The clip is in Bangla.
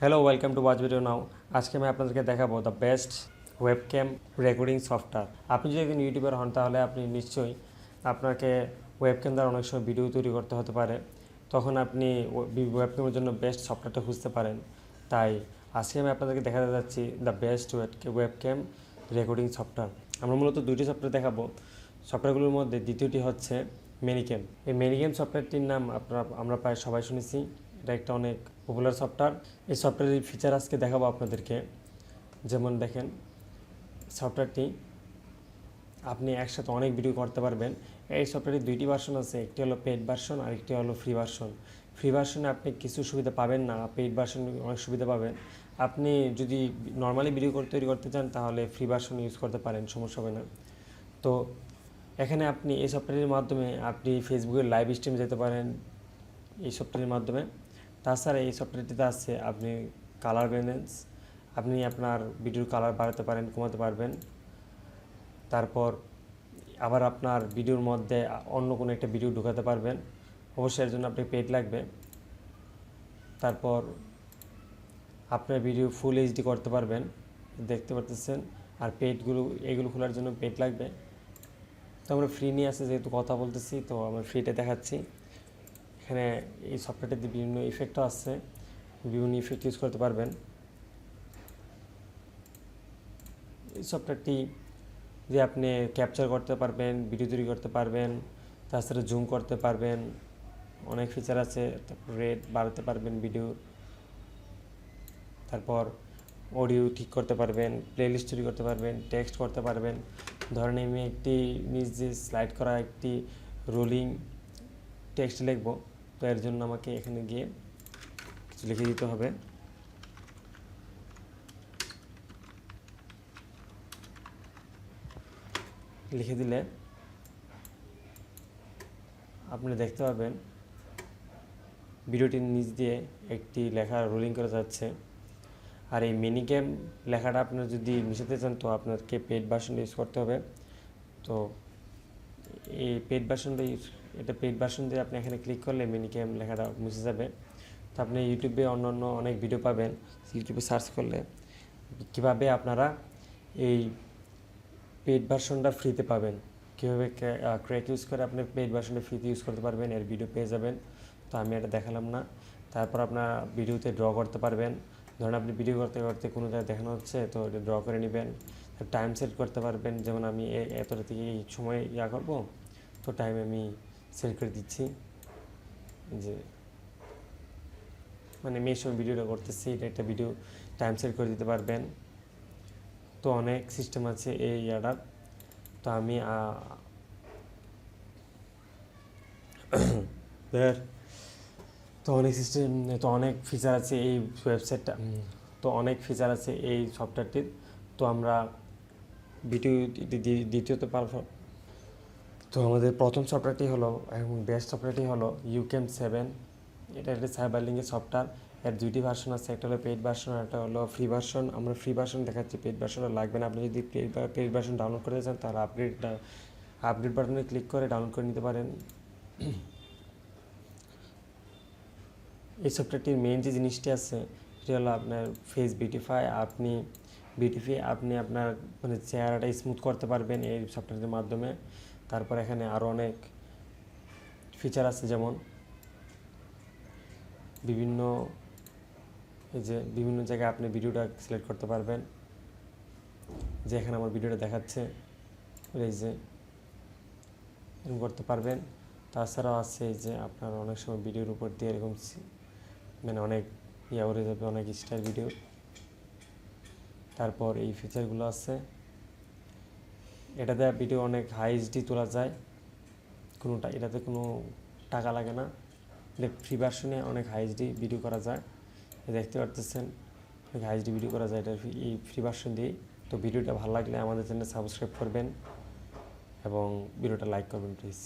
Hello, welcome to watch video now. আজকে আমি আপনাদেরকে দেখাবো the best webcam recording software. আপনি যদি একজন ইউটিউবার হন তাহলে আপনি নিশ্চয়ই আপনাকে ওয়েবক্যাম দ্বারা অনেক সময় ভিডিও তৈরি করতে হতে পারে। তখন আপনি ওয়েবক্যামের জন্য বেস্ট সফটওয়্যারটা খুঁজতে পারেন। তাই আজকে আমি আপনাদেরকে দেখাতে যাচ্ছি the best webcam recording software. আমরা মূলত দুইটি সফটওয়্যার দেখাবো। সফটওয়্যারগুলোর মধ্যে দ্বিতীয়টি হচ্ছে ম্যানিক্যাম। এই ম্যানিক্যাম সফটওয়্যারটির নাম আমরা প্রায় সবাই শুনেছি। এটা একটা অনেক পপুলার সফটওয়্যার। এই সফটওয়্যারের ফিচার আজকে দেখাবো আপনাদেরকে। যেমন দেখেন, সফটওয়্যারটি আপনি একসাথে অনেক ভিডিও করতে পারবেন। এই সফটওয়্যারের দুইটি ভার্সন আছে, একটি হলো পেইড ভার্সন আর একটি হলো ফ্রি ভার্সন। ফ্রি ভার্সনে আপনি কিছু সুবিধা পাবেন না, পেইড ভার্সনে অনেক সুবিধা পাবেন। আপনি যদি নর্মালি ভিডিও তৈরি করতে চান তাহলে ফ্রি ভার্সন ইউজ করতে পারেন, সমস্যা হবে না। তো এখানে আপনি এই সফটওয়্যারের মাধ্যমে আপনি ফেসবুকের লাইভ স্ট্রিমে যেতে পারেন এই সফটওয়্যারের মাধ্যমে। তাছাড়া এই সফটওয়্যারটিতে আছে আপনি কালার ব্যালেন্স, আপনি আপনার ভিডিওর কালার বাড়াতে পারেন, কমাতে পারবেন। তারপর আবার আপনার ভিডিওর মধ্যে অন্য কোনো একটা ভিডিও ঢোকাতে পারবেন। অবশ্যই এর জন্য আপনার পেড লাগবে। তারপর আপনার ভিডিও ফুল এইচডি করতে পারবেন, দেখতে পারতেছেন। আর এগুলো খোলার জন্য পেড লাগবে। তো আমরা ফ্রি নিয়ে আসে যেহেতু কথা বলতেছি, তো আমরা ফ্রিটা দেখাচ্ছি। এখানে এই সফটওয়্যারটিতে বিভিন্ন ইফেক্টও আছে, বিভিন্ন ইফেক্ট ইউজ করতে পারবেন। এই সফটওয়্যারটি যে আপনি ক্যাপচার করতে পারবেন, ভিডিও তৈরি করতে পারবেন, তাছাড়া জুম করতে পারবেন, অনেক ফিচার আছে। তারপর রেট বাড়াতে পারবেন ভিডিও, তারপর অডিও ঠিক করতে পারবেন, প্লেলিস্ট তৈরি করতে পারবেন, টেক্সট করতে পারবেন। ধরেন আমি একটি নিজে স্লাইড করা একটি রোলিং টেক্সট লিখব, তো এর জন্য আমাকে এখানে গিয়ে কিছু লিখে দিতে হবে। লিখে দিলে আপনি দেখতে পাবেন ভিডিওটির নিচ দিয়ে একটি লেখা রোলিং করা যাচ্ছে। আর এই মিনিগেম লেখাটা আপনার যদি মিশাতে চান তো আপনাকে পেড ভার্সন ইউজ করতে হবে। তো এই পেড ভার্সন দিয়ে আপনি এখানে ক্লিক করলে মিনিগেম লেখাটা মুছে যাবে। তো আপনি ইউটিউবে অন্য অনেক ভিডিও পাবেন, ইউটিউবে সার্চ করলে কীভাবে আপনারা এই পেড ভার্সনটা ফ্রিতে পাবেন, কীভাবে ক্র্যাক ইউজ করে আপনি পেড ভার্সনটা ফ্রিতে ইউজ করতে পারবেন, এর ভিডিও পেয়ে যাবেন। তো আমি এটা দেখালাম না। তারপর আপনার ভিডিওতে ড্র করতে পারবেন। ধরুন আপনি ভিডিও করতে করতে কোনো জায়গায় দেখানো হচ্ছে, তো এটা ড্র করে নেবেন। টাইম সেট করতে পারবেন, যেমন আমি এতটা থেকে এই সময় করব, তো টাইম আমি সেট করে দিচ্ছি। যে মানে আমি এই সময় ভিডিওটা করতেছি, এটা একটা ভিডিও টাইম সেট করে দিতে পারবেন। তো অনেক সিস্টেম আছে এই ইয়াটার। তো আমি তো অনেক সিস্টেম, তো অনেক ফিচার আছে এই ওয়েবসাইটটা, তো অনেক ফিচার আছে এই সফটওয়্যারটির। তো আমরা ভিডিও দ্বিতীয়ত তো আমাদের প্রথম সফটওয়্যারটি হলো এবং বেস্ট সফটওয়্যারটি হলো ইউক্যাম 7। এটা একটা সাইবার লিঙ্কের সফটওয়্যার। এর দুইটি ভার্সন আছে, একটা হলো পেইড ভার্সন আর একটা হলো ফ্রি ভার্সন। আমরা ফ্রি ভার্সন দেখাচ্ছি, পেইড ভার্সনটা লাগবে না। আপনি যদি পেইড ভার্সন ডাউনলোড করতে চান তাহলে আপডেট বাটনে ক্লিক করে ডাউনলোড করে নিতে পারেন। এই সফটওয়্যারটির মেইন যে জিনিসটি আছে সেটি হলো আপনার ফেস বিউটিফাই। আপনি আপনার মানে চেহারাটা স্মুথ করতে পারবেন এই সফটওয়্যারের মাধ্যমে। তারপর এখানে আরও অনেক ফিচার আছে, যেমন বিভিন্ন জায়গায় আপনি ভিডিওটা সিলেক্ট করতে পারবেন। যে এখানে আমার ভিডিওটা দেখাচ্ছে, এই যে এরকম করতে পারবেন। তাছাড়াও আছে যে আপনার অনেক সময় ভিডিওর উপর দিয়ে এরকম মানে অনেক উড়ে যাবে, অনেক স্টাইল ভিডিও। তারপর এই ফিচারগুলো আছে, এটাতে ভিডিও অনেক হাই এইচডি তোলা যায়, এটাতে কোনো টাকা লাগে না। ফ্রি ভার্সনে অনেক হাই এইচডি ভিডিও করা যায়, দেখতে পারতেছেন অনেক হাই এইচডি ভিডিও করা যায় এটা এই ফ্রি ভার্সন দিয়েই। তো ভিডিওটা ভালো লাগলে আমাদের চ্যানেল সাবস্ক্রাইব করবেন এবং ভিডিওটা লাইক করবেন প্লিজ।